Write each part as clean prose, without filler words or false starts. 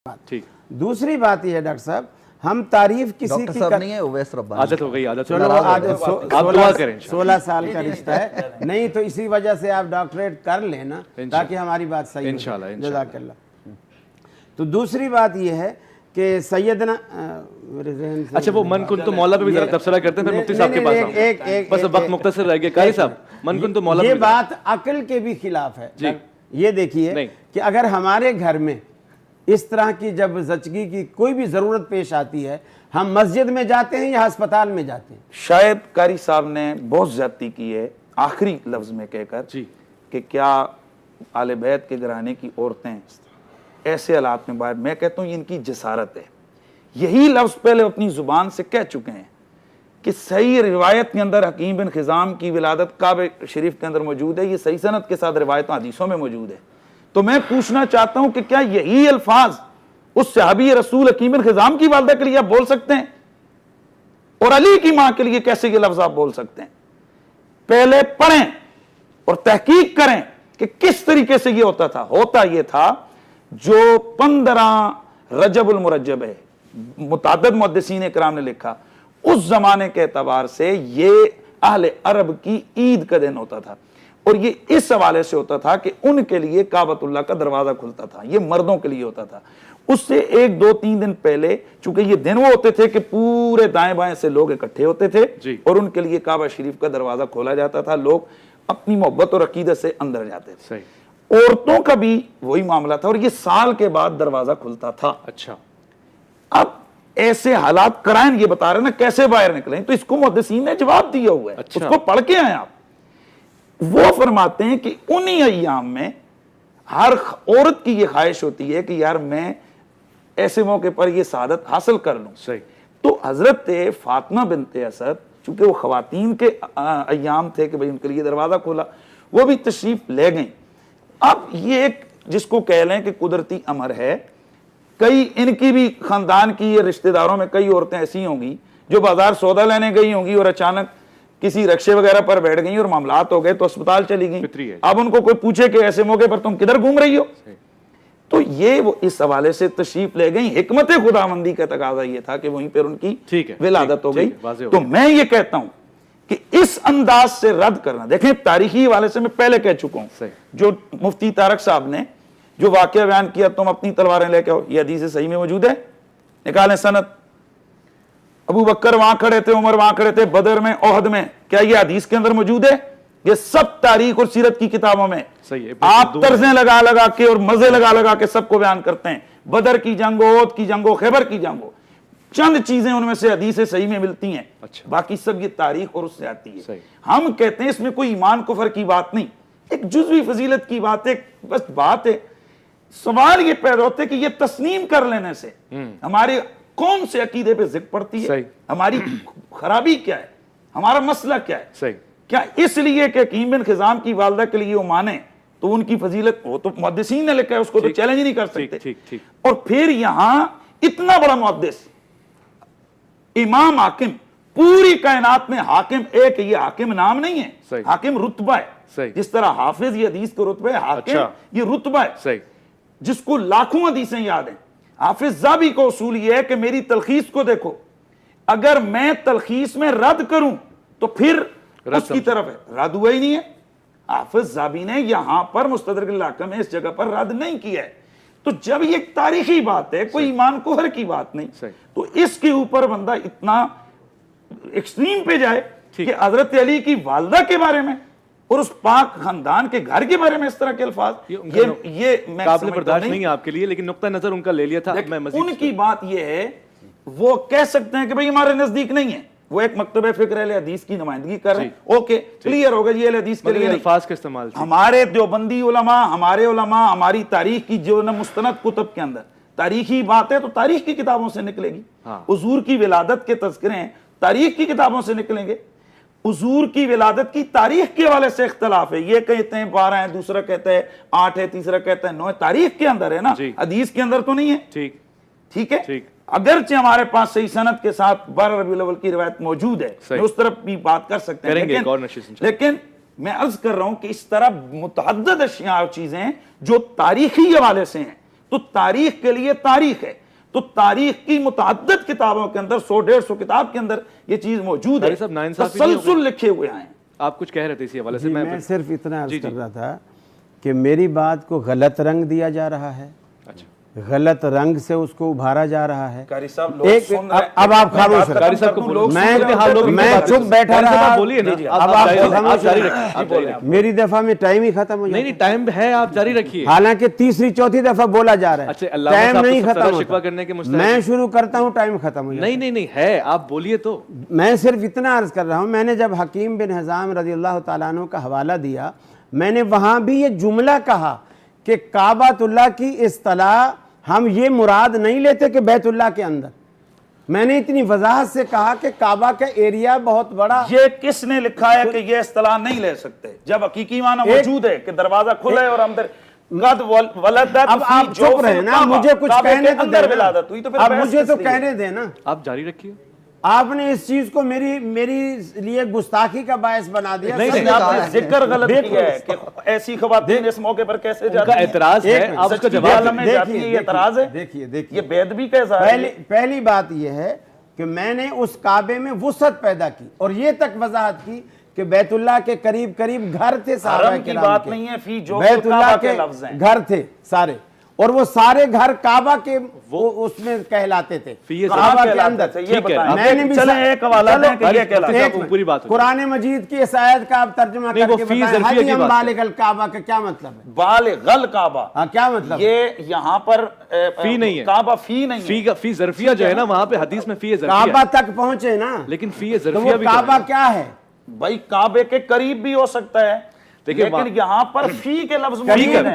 ठीक। दूसरी बात यह है डॉक्टर साहब, हम तारीफ किसी की नहीं है, उवैस रब्बानी आदत हो गई, आदत। चलो आदत, आप दुआ करें। 16 साल का रिश्ता है, नहीं तो इसी वजह से आप डॉक्टरेट कर लेना ताकि हमारी बात सही हो। इंशाल्लाह। जज़ाकल्लाह। तो दूसरी बात यह है कि सैयदना अच्छा, वो मन कुन तो मौला पे भी जरा तबसरा करते हैं, फिर मुफ्ती साहब के पास आऊं। एक बस वक्त मुख्तसर रह गया। कारी साहब, मन कुन तो मौला ये पे बात अक्ल के भी खिलाफ है। ये देखिए कि अगर हमारे घर में इस तरह की जब जचगी की कोई भी जरूरत पेश आती है, हम मस्जिद में जाते हैं या अस्पताल में जाते हैं। शायद कारी साहब ने बहुत ज्यादती की है आखिरी लफ्ज में कहकर कि क्या आले बैत के घराने की औरतें ऐसे हालात में बाहर। मैं कहता हूँ इनकी जसारत है। यही लफ्ज पहले अपनी जुबान से कह चुके हैं कि सही रिवायत के अंदर हकीम बिन खिजाम की विलादत काबे शरीफ के अंदर मौजूद है। ये सही सनद के साथ रिवायत हदीसों में मौजूद है। तो मैं पूछना चाहता हूं कि क्या यही अल्फाज उस सहाबी रसूल हकीम बिन खिजाम की वालदा के लिए आप बोल सकते हैं, और अली की मां के लिए कैसे ये लफ्ज आप बोल सकते हैं? पहले पढ़ें और तहकीक करें कि किस तरीके से ये होता था। होता ये था, जो 15 रजबुल मुरज्जब है, मुताद्दद मुहद्दिसीन इकराम ने लिखा, उस जमाने के एतबार से ये अहले अरब की ईद का दिन होता था। और ये इस हवाले से होता था कि उनके लिए काबतुल्लाह का दरवाजा खुलता था। ये मर्दों के लिए होता था। उससे 1, 2, 3 दिन पहले, चूंकि ये दिन वो होते थे कि पूरे दाएं बाएं से लोग इकट्ठे होते थे और उनके लिए काबा शरीफ का दरवाजा खोला जाता था। लोग अपनी मोहब्बत और अकीदत से अंदर जाते थे। औरतों का भी वही मामला था और ये साल के बाद दरवाजा खुलता था। अच्छा, अब ऐसे हालात कराइन ये बता रहे ना कैसे बाहर निकले, तो इसको मुहद्दिसीन ने जवाब दिया हुआ है। अच्छा। उसको पढ़ के आए आप। वो फरमाते हैं कि उन्हीं अय्याम में हर औरत की ये ख्वाहिश होती है कि यार मैं ऐसे मौके पर ये सादत हासिल कर लूं। सही। तो हजरत फातिमा बिनते असद, चूंकि वो खवातीन के अय्याम थे कि भाई उनके लिए दरवाजा खोला, वो भी तशरीफ ले गई। अब ये एक जिसको कह लें कि कुदरती अमर है। कई इनकी भी खानदान की ये रिश्तेदारों में कई औरतें ऐसी होंगी जो बाजार सौदा लेने गई होंगी और अचानक किसी रक्शे वगैरह पर बैठ गई और मामलात हो गए तो अस्पताल चली गई। अब उनको कोई पूछे कि ऐसे मौके पर तुम किधर घूम रही हो, तो ये वो इस हवाले से तशरीफ ले गई। हिकमत खुदाबंदी का तकाजा ये था कि वहीं पर उनकी विलादत हो गई। तो मैं ये कहता हूं कि इस अंदाज से रद्द करना, देखें तारीखी हवाले से मैं पहले कह चुका हूं, जो मुफ्ती तारक साहब ने जो वाकया बयान किया, तुम अपनी तलवारें लेके आओ, ये हदीस सही में मौजूद है, निकालें सनद। अबू बकर वहां खड़े थे, उमर वहां खड़े थे, बदर में, ओहद में, क्या ये हदीस के अंदर मौजूद है? ये सब तारीख और सीरत की किताबों में सही है। आप तर्जें लगा लगा के और मजे लगा लगा के सबको बयान करते हैं। बदर की जंग हो, ओहद की जंग हो, खैबर की जंग हो, चंद चीजें उनमें से हदीसें सही में मिलती हैं। अच्छा। बाकी सब ये तारीख और उससे आती है। हम कहते हैं इसमें कोई ईमान कुफर की बात नहीं, एक जुज़वी फजीलत की बात है। बस बात है, सवाल ये पैदा होते कि ये तस्लीम कर लेने से हमारे कौन से अकीदे पे जिक्र पड़ती है, हमारी खराबी क्या है, हमारा मसला क्या है। सही। क्या इसलिए कि हकीम बिन खिजाम की वालदा के लिए वो माने तो उनकी फजीलत, वो तो मुहद्दिसीन ने लिखा है, उसको तो चैलेंज नहीं कर सकते। और फिर यहां इतना बड़ा मुहद्दिस इमाम हाकिम, पूरी कायनात में हाकिम एक, ये हाकिम नाम नहीं है, हाकिम रुतबा है। जिस तरह हाफिज ये हदीस के रुतबे, हाकिम ये रुतबा है जिसको लाखों हदीसें याद हैं। हाफिज ज़ाबी को उसूल यह है कि मेरी तलखीस को देखो, अगर मैं तलखीस में रद्द करूं तो फिर उसकी तरफ है, रद्द हुआ ही नहीं है। हाफिज ज़ाबी ने यहां पर मुस्तदरक में इस जगह पर रद्द नहीं किया है। तो जब ये तारीखी बात है, कोई ईमान कुफर की बात नहीं, तो इसके ऊपर बंदा इतना एक्सट्रीम पे जाए कि हजरत अली की वालदा के बारे में और उस पाक खानदान के घर के बारे में इस तरह के अल्फाज, ये मैं काबिल बर्दाश्त नहीं है आपके लिए, लेकिन नुक्ता नजर उनका ले लिया था। मैं उनकी बात ये है, वो कह सकते हैं कि भाई हमारे नजदीक नहीं है, वो एक मकतबे फिक्र अहले हदीस की नुमाइंदगी कर रहे हैं। ओके, क्लियर होगा जी, अहले हदीस के लिए अल्फाज का इस्तेमाल। हमारे देवबंदी उलमा, हमारे उलमा, हमारी तारीख की जो न मुस्तनद कुतुब के अंदर तारीखी बात है तो तारीख की किताबों से निकलेगी। हुजूर की विलादत के तज़किरे तारीख की किताबों से निकलेंगे। हुजूर की विलादत की तारीख के हवाले से इख्तलाफ है, ये कहते हैं 12 है, दूसरा कहता है 8 है, तीसरा कहता है 9 है। तारीख के अंदर है ना, हदीस के अंदर तो नहीं है। ठीक है। अगरचे हमारे पास सही सनद के साथ 12 रबीउल अव्वल की रिवायत मौजूद है, उस तरफ भी बात कर सकते हैं। लेकिन मैं अर्ज कर रहा हूं कि इस तरह मुतअद्दिद अशिया चीजें जो तारीखी हवाले से हैं, तो तारीख के लिए तारीख है, तो तारीख की मुतअद्दिद किताबों के अंदर 100-150 किताब के अंदर ये चीज मौजूद है, तसलसल लिखे हुए हैं। आप कुछ कह रहे थे इसी हवाले से? मैं सिर्फ इतना अर्ज कर रहा था कि मेरी बात को गलत रंग दिया जा रहा है, अच्छा, गलत रंग से उसको उभारा जा रहा है। कारी साहब लोग एक सुन रहे हैं। अब आप खामोश रहे। कारी साहब को मैं चुप बैठा रहा, बोलिए ना, अब आप जारी रखिए। मेरी दफा में टाइम ही खत्म हो जाए। नहीं, टाइम है, आप जारी रखिए। हालांकि तीसरी चौथी दफा बोला जा रहा है, टाइम नहीं खत्म होता। मैं शुरू करता हूँ, टाइम खत्म हो जाए। नहीं है, आप बोलिए। तो मैं सिर्फ इतना अर्ज कर रहा हूँ, मैंने जब हकीम बिन हिज़ाम रज़ियल्लाहु ताला अन्हु का हवाला दिया, मैंने वहां भी ये जुमला कहा कि काबातुल्लाह की इस्तिलाह हम ये मुराद नहीं लेते कि बैतुल्लाह के अंदर। मैंने इतनी वजाहत से कहा कि काबा का एरिया बहुत बड़ा। ये किसने लिखा है कि ये इस्तिलाह नहीं ले सकते, जब हकीकी माना मौजूद है कि दरवाजा खुला है और अंदर अब आप चुप रहे ना, मुझे कुछ कहने तो देना। अब मुझे तो कहने देना, आप जारी रखिए। आपने इस चीज को मेरी लिए गुस्ताखी का बायस बना दिया। नहीं, आपने जिक्र गलत किया है कि ऐसी खवातीन इस मौके पर कैसे जाती हैं। एतराज है, आप उसका जवाब देखिए। देखिए ये बेदबी कैसा है। पहली बात यह है कि मैंने उस काबे में वुसअत पैदा की और ये तक वजाहत की कि बैतुल्लाह के करीब करीब घर थे, सारे की बात नहीं है, फी जो बैतुल्लाह के घर थे सारे, और वो सारे घर काबा के वो उसमें कहलाते थे, काबा के अंदर। मैंने भी एक हवाला दें कि ये कहलाता, पूरी बात कुरान मजीद की इस आयत का आप तर्जुमा करके बताएं, हाजी हम बालिगल काबा का क्या मतलब है? बालिगल काबा, हाँ, क्या मतलब? ये यहाँ पर फी नहीं है, काबा फी नहीं है। फी ज़र्फिया जो है ना, वहाँ पे हदीस में फी ज़र्फिया, काबा तक पहुंचे ना, लेकिन फी ज़र्फिया भी काबा क्या है भाई? काबे के करीब भी हो सकता है, लेकिन यहाँ पर फी के लफ्ज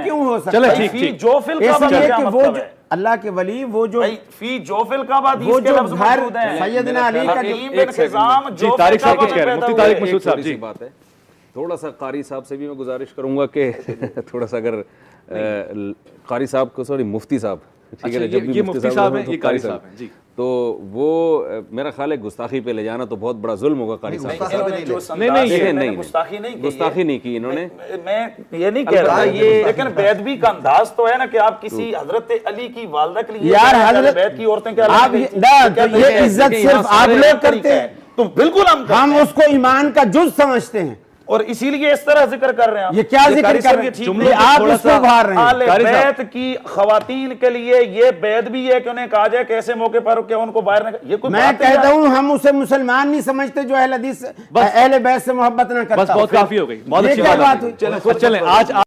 क्यों हो सकता है? फी जो फिल काबा क्या मतलब है? अल्लाह के वली वो जो फी जो फिल काबा, वो जो घर सैयदना अली का जो तारिक साहब कुछ कह रहे हैं, मुफ्ती तारिक मसूद साहब जी, बात है। थोड़ा सा कारी साहब से भी मैं गुजारिश करूंगा कि थोड़ा सा अगर कारी साहब को, सॉरी मुफ्ती साहब, ठीक है, जब भी मुफ्ती साहब हैं, ये कारी साहब हैं जी, तो वो मेरा ख्याल है गुस्ताखी पे ले जाना तो बहुत बड़ा जुल्म होगा कारी साहब। नहीं, गुस्ताखी नहीं की इन्होंने। मैं ये नहीं कह रहा ये, लेकिन बेदबी का अंदाज तो है ना कि आप किसी हजरत अली की वालदा के लिए, यार हजरत बैत की औरतें क्या, ये इज्जत सिर्फ आप लोग करते हैं, तो बिल्कुल हम उसको ईमान का जुज समझते हैं और इसीलिए इस तरह जिक्र कर रहे हैं। ये क्या जिक्र कर रहे हैं? आप इसको उभार रहे हैं। बैत की खवातीन के लिए ये बैत भी है कि उन्हें कहा जाए कैसे मौके पर क्या उनको बाहर, ये कोई मैं कहता हूँ हम उसे मुसलमान नहीं समझते जो अहले हदीस अहले बैत से मोहब्बत ना करता। बस बहुत काफी हो गई, बहुत अच्छी बात हुई। चलें आज